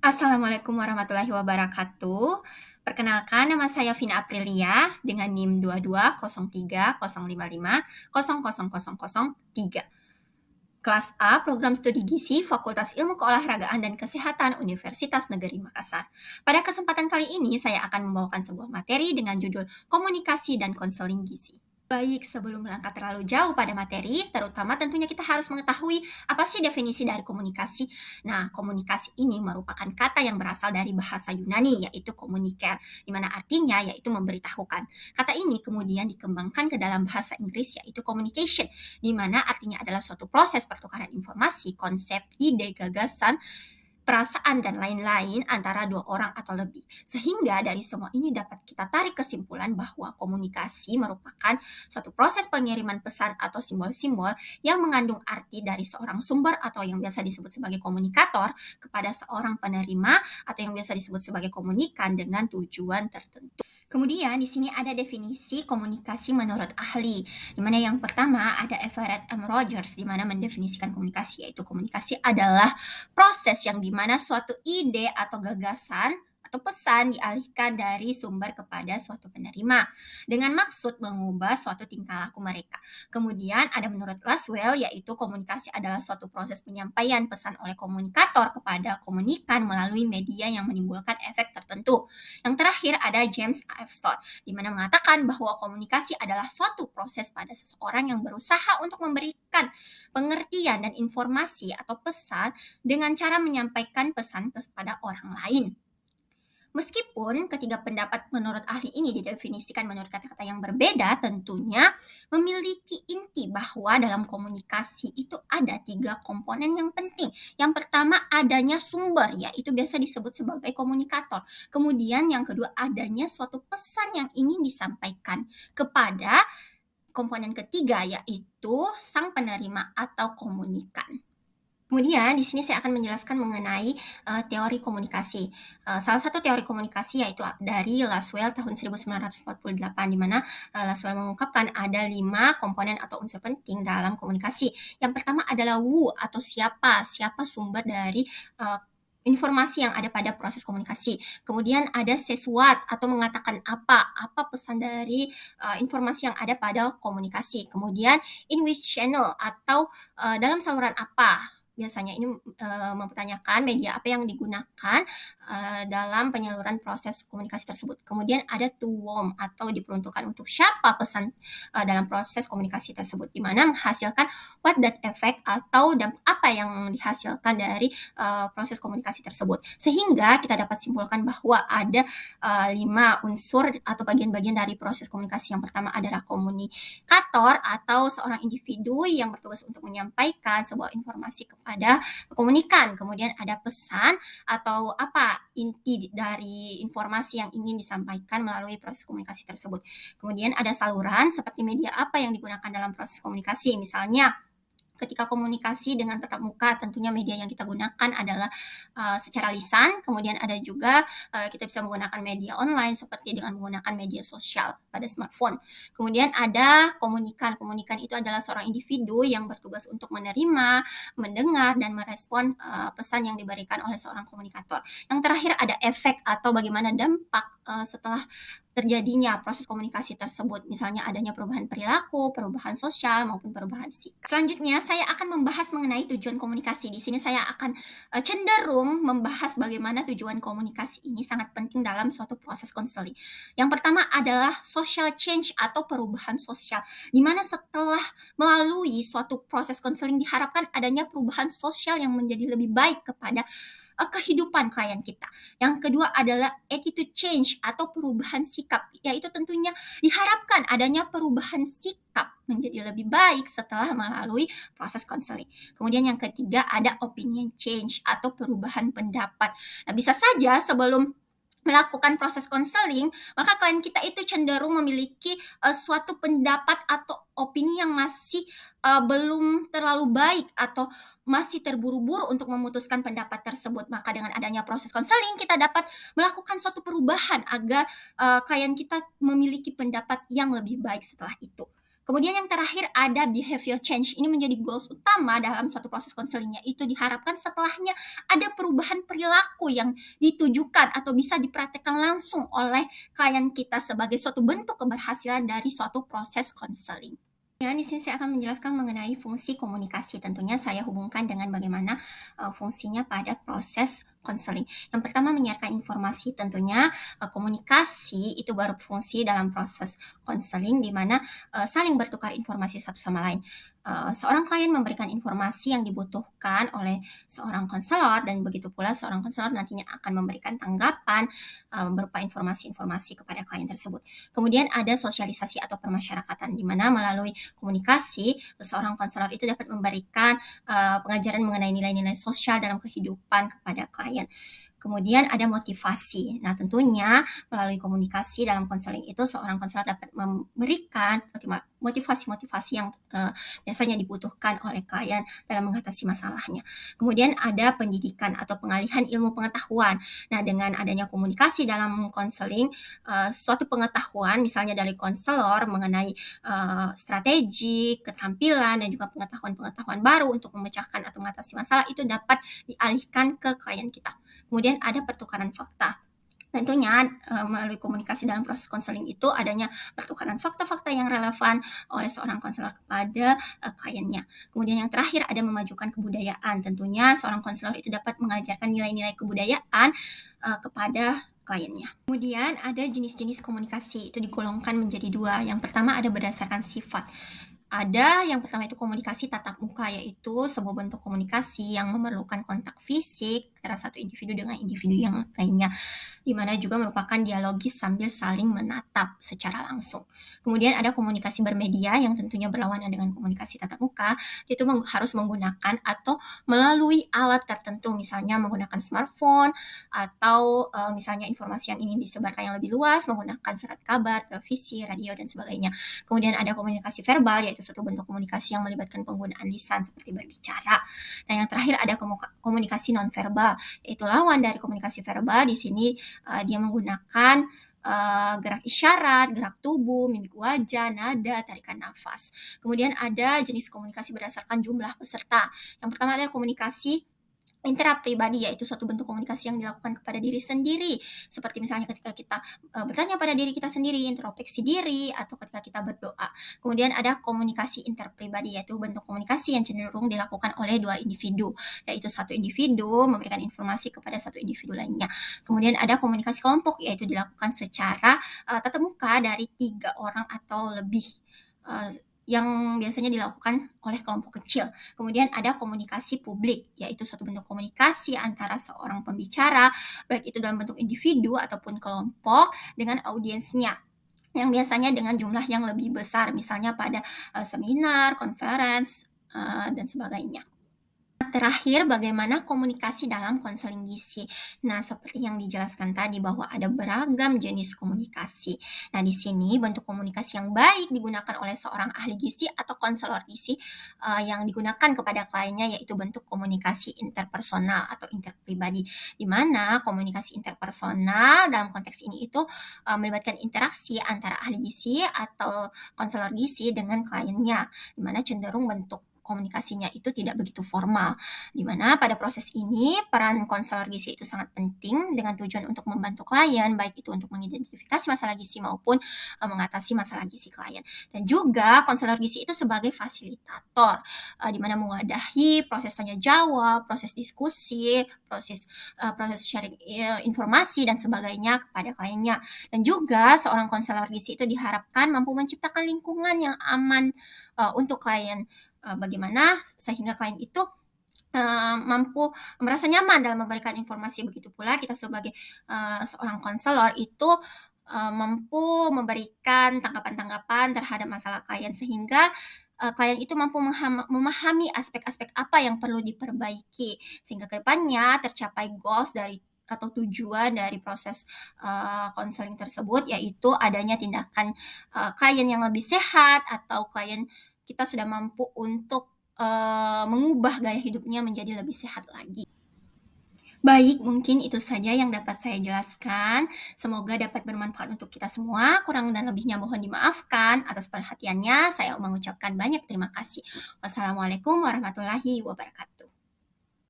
Assalamualaikum warahmatullahi wabarakatuh. Perkenalkan, nama saya Vina Aprilia dengan NIM 220305500003. Kelas A, Program Studi Gizi, Fakultas Ilmu Keolahragaan dan Kesehatan Universitas Negeri Makassar. Pada kesempatan kali ini, saya akan membawakan sebuah materi dengan judul Komunikasi dan Konseling Gizi. Baik, sebelum melangkah terlalu jauh pada materi, terutama tentunya kita harus mengetahui apa sih definisi dari komunikasi. Nah, komunikasi ini merupakan kata yang berasal dari bahasa Yunani, yaitu komuniker, di mana artinya yaitu memberitahukan. Kata ini kemudian dikembangkan ke dalam bahasa Inggris, yaitu communication, di mana artinya adalah suatu proses pertukaran informasi, konsep, ide, gagasan, perasaan, dan lain-lain antara dua orang atau lebih. Sehingga dari semua ini dapat kita tarik kesimpulan bahwa komunikasi merupakan suatu proses pengiriman pesan atau simbol-simbol yang mengandung arti dari seorang sumber atau yang biasa disebut sebagai komunikator kepada seorang penerima atau yang biasa disebut sebagai komunikan dengan tujuan tertentu. Kemudian di sini ada definisi komunikasi menurut ahli, di mana yang pertama ada Everett M. Rogers, di mana mendefinisikan komunikasi, yaitu komunikasi adalah proses yang dimana suatu ide atau gagasan atau pesan dialihkan dari sumber kepada suatu penerima dengan maksud mengubah suatu tingkah laku mereka. Kemudian ada menurut Laswell, yaitu komunikasi adalah suatu proses penyampaian pesan oleh komunikator kepada komunikan melalui media yang menimbulkan efek tertentu. Yang terakhir ada James F. Stott, di mana mengatakan bahwa komunikasi adalah suatu proses pada seseorang yang berusaha untuk memberikan pengertian dan informasi atau pesan dengan cara menyampaikan pesan kepada orang lain. Meskipun ketiga pendapat menurut ahli ini didefinisikan menurut kata-kata yang berbeda, tentunya memiliki inti bahwa dalam komunikasi itu ada tiga komponen yang penting. Yang pertama adanya sumber, yaitu biasa disebut sebagai komunikator. Kemudian yang kedua adanya suatu pesan yang ingin disampaikan kepada komponen ketiga, yaitu sang penerima atau komunikan. Kemudian di sini saya akan menjelaskan mengenai teori komunikasi. Salah satu teori komunikasi yaitu dari Laswell tahun 1948, di mana Laswell mengungkapkan ada 5 komponen atau unsur penting dalam komunikasi. Yang pertama adalah who atau siapa sumber dari informasi yang ada pada proses komunikasi. Kemudian ada sesuatu atau mengatakan apa pesan dari informasi yang ada pada komunikasi. Kemudian in which channel atau dalam saluran apa. Biasanya ini mempertanyakan media apa yang digunakan dalam penyaluran proses komunikasi tersebut. Kemudian ada to whom atau diperuntukkan untuk siapa pesan dalam proses komunikasi tersebut, di mana menghasilkan what that effect atau apa yang dihasilkan dari proses komunikasi tersebut. Sehingga kita dapat simpulkan bahwa ada 5 unsur atau bagian-bagian dari proses komunikasi. Yang pertama adalah komunikator atau seorang individu yang bertugas untuk menyampaikan sebuah informasi kepada komunikan. Kemudian ada pesan atau apa inti dari informasi yang ingin disampaikan melalui proses komunikasi tersebut. Kemudian ada saluran seperti media apa yang digunakan dalam proses komunikasi. Misalnya ketika komunikasi dengan tatap muka, tentunya media yang kita gunakan adalah secara lisan. Kemudian ada juga kita bisa menggunakan media online seperti dengan menggunakan media sosial pada smartphone. Kemudian ada komunikan. Komunikan itu adalah seorang individu yang bertugas untuk menerima, mendengar, dan merespon pesan yang diberikan oleh seorang komunikator. Yang terakhir ada efek atau bagaimana dampak setelah terjadinya proses komunikasi tersebut, misalnya adanya perubahan perilaku, perubahan sosial, maupun perubahan sikap. Selanjutnya, saya akan membahas mengenai tujuan komunikasi. Di sini saya akan cenderung membahas bagaimana tujuan komunikasi ini sangat penting dalam suatu proses konseling. Yang pertama adalah social change atau perubahan sosial, di mana setelah melalui suatu proses konseling diharapkan adanya perubahan sosial yang menjadi lebih baik kepada kehidupan klien kita. Yang kedua adalah attitude change atau perubahan sikap, yaitu tentunya diharapkan adanya perubahan sikap menjadi lebih baik setelah melalui proses konseling. Kemudian yang ketiga ada opinion change atau perubahan pendapat. Nah, bisa saja sebelum melakukan proses konseling, maka klien kita itu cenderung memiliki suatu pendapat atau opini yang masih belum terlalu baik atau masih terburu-buru untuk memutuskan pendapat tersebut. Maka dengan adanya proses konseling kita dapat melakukan suatu perubahan agar klien kita memiliki pendapat yang lebih baik setelah itu. Kemudian yang terakhir ada behavior change. Ini menjadi goals utama dalam suatu proses konselingnya. Itu diharapkan setelahnya ada perubahan perilaku yang ditujukan atau bisa dipraktekkan langsung oleh klien kita sebagai suatu bentuk keberhasilan dari suatu proses konseling. Ya, di sini saya akan menjelaskan mengenai fungsi komunikasi. Tentunya saya hubungkan dengan bagaimana fungsinya pada proses konseling. Yang pertama menyiarkan informasi. Tentunya komunikasi itu berfungsi dalam proses konseling di mana saling bertukar informasi satu sama lain. Seorang klien memberikan informasi yang dibutuhkan oleh seorang konselor dan begitu pula seorang konselor nantinya akan memberikan tanggapan berupa informasi-informasi kepada klien tersebut. Kemudian ada sosialisasi atau permasyarakatan di mana melalui komunikasi seorang konselor itu dapat memberikan pengajaran mengenai nilai-nilai sosial dalam kehidupan kepada klien. Kemudian ada motivasi. Nah, tentunya melalui komunikasi dalam konseling itu seorang konselor dapat memberikan motivasi-motivasi yang biasanya dibutuhkan oleh klien dalam mengatasi masalahnya. Kemudian ada pendidikan atau pengalihan ilmu pengetahuan. Nah, dengan adanya komunikasi dalam konseling, suatu pengetahuan misalnya dari konselor mengenai strategi, keterampilan, dan juga pengetahuan-pengetahuan baru untuk memecahkan atau mengatasi masalah itu dapat dialihkan ke klien kita. Kemudian ada pertukaran fakta. Tentunya melalui komunikasi dalam proses konseling itu adanya pertukaran fakta-fakta yang relevan oleh seorang konselor kepada kliennya. Kemudian yang terakhir ada memajukan kebudayaan. Tentunya seorang konselor itu dapat mengajarkan nilai-nilai kebudayaan kepada kliennya. Kemudian ada jenis-jenis komunikasi, itu digolongkan menjadi dua. Yang pertama ada berdasarkan sifat. Ada yang pertama itu komunikasi tatap muka, yaitu sebuah bentuk komunikasi yang memerlukan kontak fisik antara satu individu dengan individu yang lainnya, di mana juga merupakan dialogis sambil saling menatap secara langsung. Kemudian ada komunikasi bermedia yang tentunya berlawanan dengan komunikasi tatap muka, itu harus menggunakan atau melalui alat tertentu, misalnya menggunakan smartphone atau misalnya informasi yang ingin disebarkan yang lebih luas menggunakan surat kabar, televisi, radio, dan sebagainya. Kemudian ada komunikasi verbal, yaitu suatu bentuk komunikasi yang melibatkan penggunaan lisan seperti berbicara. Nah, yang terakhir ada komunikasi nonverbal, yaitu lawan dari komunikasi verbal. Di sini dia menggunakan gerak isyarat, gerak tubuh, mimik wajah, nada, tarikan nafas. Kemudian ada jenis komunikasi berdasarkan jumlah peserta. Yang pertama adalah komunikasi intrapribadi, yaitu suatu bentuk komunikasi yang dilakukan kepada diri sendiri, seperti misalnya ketika kita bertanya pada diri kita sendiri, introspeksi diri, atau ketika kita berdoa. Kemudian ada komunikasi interpribadi, yaitu bentuk komunikasi yang cenderung dilakukan oleh dua individu, yaitu satu individu memberikan informasi kepada satu individu lainnya. Kemudian ada komunikasi kelompok, yaitu dilakukan secara tatap muka dari 3 orang atau lebih. Uh, yang biasanya dilakukan oleh kelompok kecil. Kemudian ada komunikasi publik, yaitu suatu bentuk komunikasi antara seorang pembicara, baik itu dalam bentuk individu ataupun kelompok dengan audiensnya, yang biasanya dengan jumlah yang lebih besar, misalnya pada seminar, conference, dan sebagainya. Terakhir, bagaimana komunikasi dalam konseling gizi. Nah, seperti yang dijelaskan tadi bahwa ada beragam jenis komunikasi. Nah, di sini bentuk komunikasi yang baik digunakan oleh seorang ahli gizi atau konselor gizi yang digunakan kepada kliennya, yaitu bentuk komunikasi interpersonal atau interpribadi. Di mana komunikasi interpersonal dalam konteks ini itu melibatkan interaksi antara ahli gizi atau konselor gizi dengan kliennya, di mana cenderung bentuk komunikasinya itu tidak begitu formal, di mana pada proses ini peran konselor gizi itu sangat penting dengan tujuan untuk membantu klien, baik itu untuk mengidentifikasi masalah gizi maupun mengatasi masalah gizi klien. Dan juga konselor gizi itu sebagai fasilitator, di mana mewadahi proses tanya jawab, proses diskusi, proses sharing informasi dan sebagainya kepada kliennya. Dan juga seorang konselor gizi itu diharapkan mampu menciptakan lingkungan yang aman untuk klien. Bagaimana sehingga klien itu mampu merasa nyaman dalam memberikan informasi. Begitu pula kita sebagai seorang konselor itu mampu memberikan tanggapan-tanggapan terhadap masalah klien sehingga klien itu mampu memahami aspek-aspek apa yang perlu diperbaiki sehingga kedepannya tercapai goals dari atau tujuan dari proses konseling tersebut, yaitu adanya tindakan klien yang lebih sehat atau klien kita sudah mampu untuk mengubah gaya hidupnya menjadi lebih sehat lagi. Baik, mungkin itu saja yang dapat saya jelaskan. Semoga dapat bermanfaat untuk kita semua. Kurang dan lebihnya mohon dimaafkan. Atas perhatiannya, saya mengucapkan banyak terima kasih. Wassalamualaikum warahmatullahi wabarakatuh.